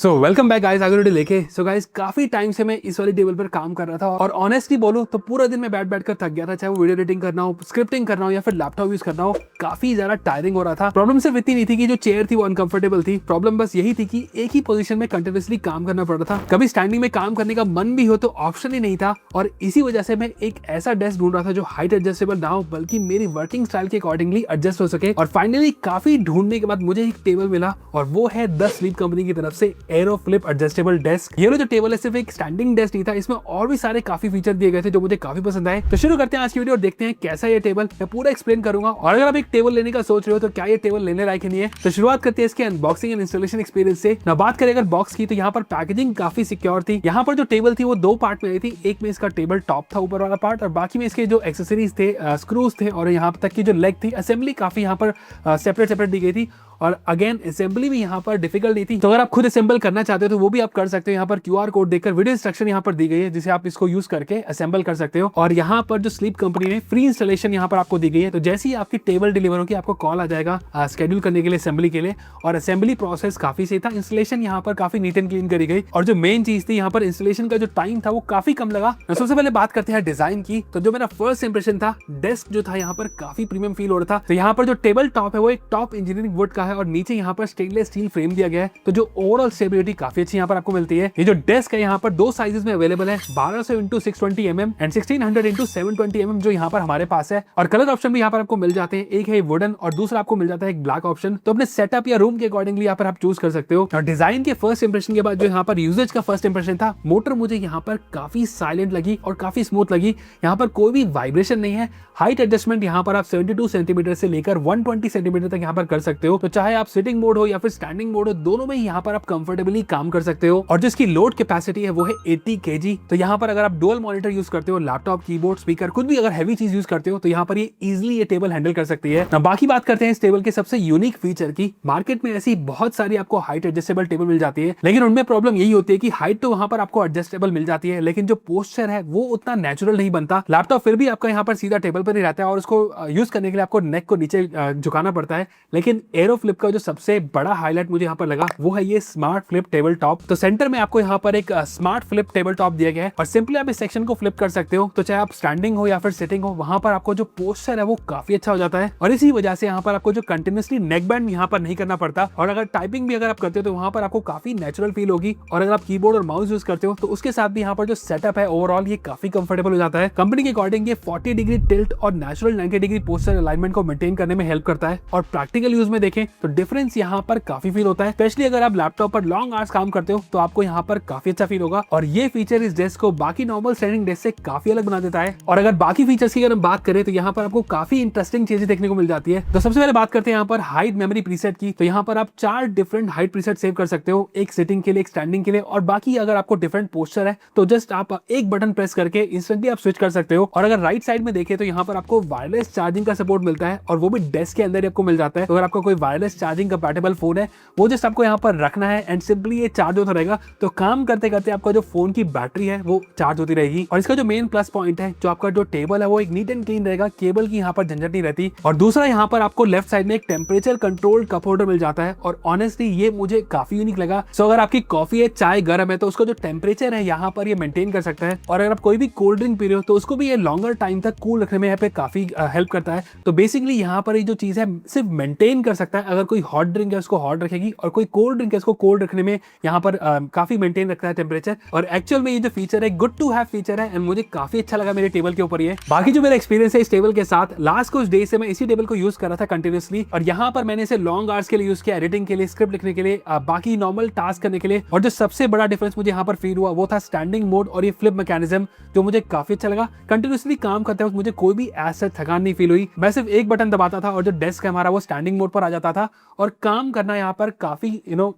So welcome back guys, आगे video लेके। So guys, काफी टाइम से मैं इस वाली टेबल पर काम कर रहा था और ऑनेस्टली बोलूं तो पूरा दिन मैं बैठ कर थक गया था। चाहे वो वीडियो एडिटिंग करना हो, स्क्रिप्टिंग करना हो या फिर लैपटॉप यूज करना हो, काफी ज्यादा टायरिंग हो रहा था। प्रॉब्लम सिर्फ इतनी नहीं थी कि जो चेयर थी वो अनकंफर्टेबल थी, प्रॉब्लम बस यही थी कि एक ही पोजीशन में कंटिन्यूअसली काम करना पड़ रहा था। कभी स्टैंडिंग में काम करने का मन भी हो तो ऑप्शन ही नहीं था। और इसी वजह से मैं एक ऐसा डेस्क ढूंढ रहा था जो हाइट एडजस्टेबल ना हो बल्कि मेरी वर्किंग स्टाइल के अकॉर्डिंगली एडजस्ट हो सके। और फाइनली काफी ढूंढने के बाद मुझे एक टेबल मिला और वो है द स्लीप कंपनी की तरफ से एरो फ्लिप एडजस्टेबल डेस्क। ये जो टेबल है सिर्फ एक स्टैंडिंग डेस्क नहीं था, इसमें और भी सारे काफी फीचर दिए गए थे जो मुझे काफी पसंद आए। तो शुरू करते हैं आज की वीडियो और देखते हैं कैसा ये टेबल, मैं पूरा एक्सप्लेन करूंगा। और अगर आप एक टेबल लेने का सोच रहे हो तो क्या ये टेबल लेने लायक नहीं है, तो शुरुआत करते हैं इसके अनबॉक्सिंग एंड इंस्टॉलेशन एक्सपीरियंस से। ना बात करें अगर बॉक्स की, तो यहाँ पर पैकेजिंग काफी सिक्योर थी। यहाँ पर जो टेबल थी वो दो पार्ट में आई थी, एक में इसका टेबल टॉप था ऊपर वाला पार्ट, और बाकी में इसके जो एक्सेसरीज थे, स्क्रूज थे और यहाँ तक की जो लेग थी, असेंबली काफी यहाँ पर सेपरेट दी गई थी। और अगेन असेंबली भी यहाँ पर डिफिकल्ट नहीं थी, तो अगर आप खुद असेंबल करना चाहते हो तो वो भी आप कर सकते हो। यहाँ पर क्यूआर कोड देखकर वीडियो इंस्ट्रक्शन यहाँ पर दी गई है जिसे आप इसको यूज करके असेंबल कर सकते हो। और यहाँ पर जो स्लीप कंपनी ने फ्री इंस्टॉलेशन यहाँ पर आपको दी गई है, तो जैसे ही आपकी टेबल डिलीवर होगी आपको कॉल आ जाएगा शेड्यूल करने के लिए असेंबली के लिए। और असेंबली प्रोसेस काफी सही था, इंस्टॉलेशन यहाँ पर काफी नीट एंड क्लीन करी गई। और जो मेन चीज थी यहाँ पर इंस्टॉलेशन का जो टाइम था वो काफी कम लगा। सबसे पहले बात करते हैं डिजाइन की, तो जो मेरा फर्स्ट इंप्रेशन था, डेस्क जो था यहाँ पर काफी प्रीमियम फील हो रहा था। तो यहाँ पर जो टेबल टॉप है वो एक टॉप इंजीनियरिंग वुड का है और नीचे यहाँ पर स्टेनलेस स्टील फ्रेम दिया गया है, तो जो ओवरऑल स्टेबिलिटी काफी अच्छी यहाँ पर आपको मिलती है। ये जो डेस्क है यहाँ पर दो साइजेस में अवेलेबल है, 1200 x 620 mm and 1600 x 720 mm जो यहाँ पर हमारे पास है। और कलर ऑप्शन भी यहाँ पर आपको मिल जाते हैं, एक है वुडन और दूसरा आपको मिल जाता है एक ब्लैक ऑप्शन। तो अपने सेटअप या रूम के अकॉर्डिंगली यहाँ पर आप चूज कर सकते हो। और डिजाइन के फर्स्ट इंप्रेशन के बाद जो यहाँ पर यूजेज का फर्स्ट इंप्रेशन था, मोटर मुझे यहाँ पर काफी साइलेंट लगी और काफी स्मूथ लगी। यहाँ पर कोई भी वाइब्रेशन नहीं है। हाइट एडजस्टमेंट यहाँ पर आप 72 सेंटीमीटर से लेकर 120 सेंटीमीटर तक यहाँ पर कर सकते हो। तो चाहे आप सिटिंग मोड हो या फिर स्टैंडिंग मोड हो, दोनों में यहाँ पर आप कंफर्टेबली काम कर सकते हो। और जिसकी लोड कैपेसिटी है वो है 80 kg। तो यहाँ पर अगर आप डुअल मॉनिटर यूज करते हो, लैपटॉप, कीबोर्ड, स्पीकर, कुछ भी अगर हैवी चीज यूज करते हो तो यहाँ पर ये इजिली ये टेबल हैंडल कर सकती है। बाकी बात करते हैं इस टेबल के सबसे यूनिक फीचर की। मार्केट में ऐसी बहुत सारी आपको हाइट एडजस्टेबल टेबल मिल जाती है, लेकिन उनमें प्रॉब्लम यही होती है कि हाइट तो वहां पर आपको एडजस्टेबल मिल जाती है, लेकिन जो पोस्चर है वो उतना नेचुरल नहीं बनता। लैपटॉप फिर भी आपका यहाँ पर सीधा टेबल पर ही रहता है और उसको यूज करने के लिए आपको नेक को नीचे झुकाना पड़ता है। लेकिन एरो फ्लिप का जो सबसे बड़ा हाईलाइट मुझे यहाँ पर लगा वो है ये स्मार्ट फ्लिप टेबल टॉप। तो सेंटर में आपको यहाँ पर एक स्मार्ट फ्लिप टेबल टॉप दिया गया है और सिंपली आप इस सेक्शन को फ्लिप कर सकते हो। तो चाहे आप स्टैंडिंग हो या फिर सिटिंग हो, वहां पर आपको जो पोस्चर है वो काफी अच्छा हो जाता है। और इसी वजह से यहाँ पर आपको जो कंटिन्यूअसली नेक बैंड यहाँ पर नहीं करना पड़ता। और अगर टाइपिंग भी अगर आप करते हो तो वहां पर आपको काफी नेचुरल फील होगी। और अगर आप कीबोर्ड और माउस यूज करते हो तो उसके साथ भी यहाँ पर जो सेटअप है ओवरऑल ये काफी कंफर्टेबल हो जाता है। कंपनी के अकॉर्डिंग ये 40 डिग्री टिल्ट और नेचुरल 90 डिग्री पोस्चर अलाइनमेंट को मेंटेन करने में हेल्प करता है। और प्रैक्टिकल यूज में देखें तो डिफरेंस यहाँ पर काफी फील होता है, स्पेशली अगर आप लैपटॉप पर लॉन्ग आवर्स काम करते हो तो आपको यहाँ पर काफी अच्छा फील होगा। और ये फीचर इस डेस्क को बाकी नॉर्मल स्टैंडिंग डेस्क से काफी अलग बना देता है। और अगर बाकी फीचर्स की अगर हम बात करें तो यहाँ पर आपको काफी इंटरेस्टिंग चीजें देखने को मिल जाती है। तो सबसे पहले बात करते हैं यहाँ पर हाइट मेमोरी प्रीसेट की। तो यहाँ पर आप 4 डिफरेंट हाइट प्रीसेट सेव कर सकते हो, एक सिटिंग के लिए, एक स्टैंडिंग के लिए। और बाकी अगर आपको डिफरेंट पोस्चर है तो जस्ट आप एक बटन प्रेस करके इंस्टेंटली आप स्विच कर सकते हो। और अगर राइट साइड में देखें तो यहाँ पर आपको वायरलेस चार्जिंग का सपोर्ट मिलता है और वो भी डेस्क के अंदर ही आपको मिल जाता है। तो अगर आपका कोई वायरलेस चार्जिंग कंपैटिबल फोन है वो जस्ट आपको यहाँ पर रखना है एंड सिंपली ये चार्ज होता रहेगा। तो काम करते करते आपका जो फोन की बैटरी है वो चार्ज होती रहेगी। और इसका जो मेन प्लस पॉइंट है, जो आपका जो टेबल है वो एक नीट एंड क्लीन रहेगा, केबल की यहाँ पर झंझट नहीं रहती। और दूसरा यहाँ पर आपको लेफ्ट साइड में एक टेम्परेचर कंट्रोल्ड कप होल्डर मिल जाता है और ऑनेस्टली ये मुझे काफी यूनिक लगा। सो अगर आपकी कॉफी है, चाय गर्म है तो उसका जो टेम्परेचर है यहाँ पर ये मेंटेन कर सकता है। और अगर आप कोई भी कोल्ड ड्रिंक पी रहे हो तो उसको भी ये लॉन्गर टाइम तक कूल रखने में यहाँ पे काफी हेल्प करता है। तो बेसिकली यहाँ पर ये जो चीज है सिर्फ मेंटेन कर सकता है। अगर कोई हॉट ड्रिंक है उसको हॉट रखेगी और कोई कोल्ड ड्रिंक है उसको कोल्ड रखने में यहाँ पर काफी मेंटेन रखता है टेम्परेचर। और एक्चुअल में ये जो फीचर है गुड टू हैव फीचर है एंड मुझे काफी अच्छा लगा मेरे टेबल के ऊपर ये। बाकी जो मेरा एक्सपीरियंस है इस टेबल के साथ, लास्ट कुछ डे से मैं इसी टेबल को यूज कर रहा था कंटिन्यूअसली। और यहाँ पर मैंने इसे लॉन्ग आवर्स के लिए यूज किया, एडिटिंग के लिए, स्क्रिप्ट लिखने के लिए, बाकी नॉर्मल टास्क करने के लिए। और जो सबसे बड़ा डिफरेंस मुझे यहाँ पर फील हुआ वो था स्टैंडिंग मोड और ये फ्लिप मैकेनिज्म, जो मुझे काफी अच्छा लगा। कंटिन्यूअसली काम करते वक्त मुझे कोई भी ऐसा थकान नहीं फील हुई। मैं सिर्फ एक बटन दबाता था और जो डेस्क है हमारा वो स्टैंडिंग मोड पर आ जाता था और काम करना यहाँ पर काफी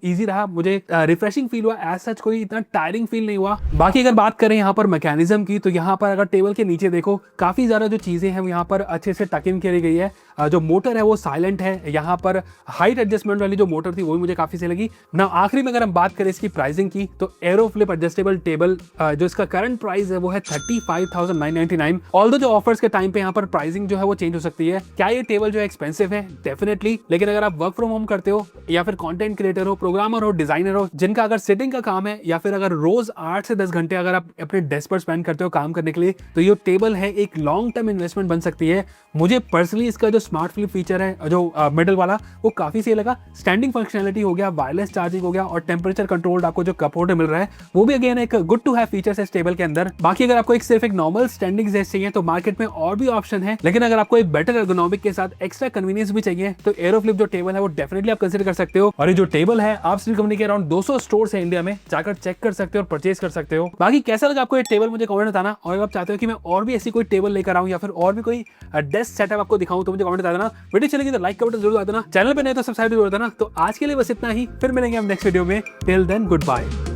इजी रहा। मुझे रिफ्रेशिंग फील हुआ, एज सच कोई इतना टायरिंग फील नहीं हुआ। बाकी अगर बात करें यहाँ पर मैकेनिज्म की, तो यहाँ पर अगर टेबल के नीचे देखो काफी ज्यादा जो चीजें हैं वो यहाँ पर अच्छे से टक इन करी गई है। जो मोटर है वो साइलेंट है। यहाँ पर हाइट एडजस्टमेंट वाली जो मोटर थी वो भी मुझे काफी सही लगी ना। आखिरी में अगर हम बात करें इसकी प्राइसिंग की, तो एरो फ्लिप एडजस्टेबल टेबल जो इसका करंट प्राइस है वो है 35,999। ऑल्दो जो ऑफर्स के टाइम पे यहाँ पर प्राइसिंग जो है वो चेंज हो सकती है। क्या ये टेबल जो है एक्सपेंसिव है? डेफिनेटली। लेकिन अगर आप वर्क फ्रॉम होम करते हो या फिर कंटेंट क्रिएटर हो, प्रोग्रामर हो, डिजाइनर हो, जिनका अगर सिटिंग का काम है या फिर अगर रोज 8 से 10 घंटे अगर आप अपने डेस्क पर स्पेंड करते हो काम करने के लिए, तो ये टेबल है एक लॉन्ग टर्म इन्वेस्टमेंट बन सकती है। मुझे पर्सनली इसका जो स्मार्ट फ्लिप फीचर है जो मिडल वाला, वो काफी सही लगा। स्टैंडिंग फंक्शनलिटी हो गया, वायरलेस चार्जिंग हो गया और टेम्परेचर कंट्रोल्ड आपको जो कप होल्डर मिल रहा है वो भी अगेन एक गुड टू हैव फीचर्स है इस टेबल के अंदर। बाकी अगर आपको सिर्फ एक नॉर्मल स्टैंडिंग डेस्क चाहिए तो मार्केट में और भी ऑप्शन है, लेकिन अगर आपको एक बेटर एर्गोनॉमिक के साथ एक्स्ट्रा कन्वीनियंस भी चाहिए तो एरो फ्लिप जो टेबल है वो डेफिनेटली आप कंसीडर कर सकते हो। और ये जो टेबल है आप स्टील कंपनी के अराउंड 200 स्टोर्स है इंडिया में, जाकर चेक कर सकते हो और परचेज कर सकते हो। बाकी कैसा लगा आपको ये टेबल मुझे कमेंट बताना, और अगर आप चाहते हो कि मैं और भी ऐसी कोई टेबल लेकर आऊं या फिर और भी कोई डेस्क सेटअप आपको दिखाऊं तो मुझे कमेंट बता देना। वीडियो चलेगी तो लाइक का बटन जरूर दबा देना, चैनल पे नहीं तो सब्सक्राइब जरूर करना। तो आज के लिए बस इतना ही, फिर मिलेंगे हम नेक्स्ट वीडियो में। Till then good bye.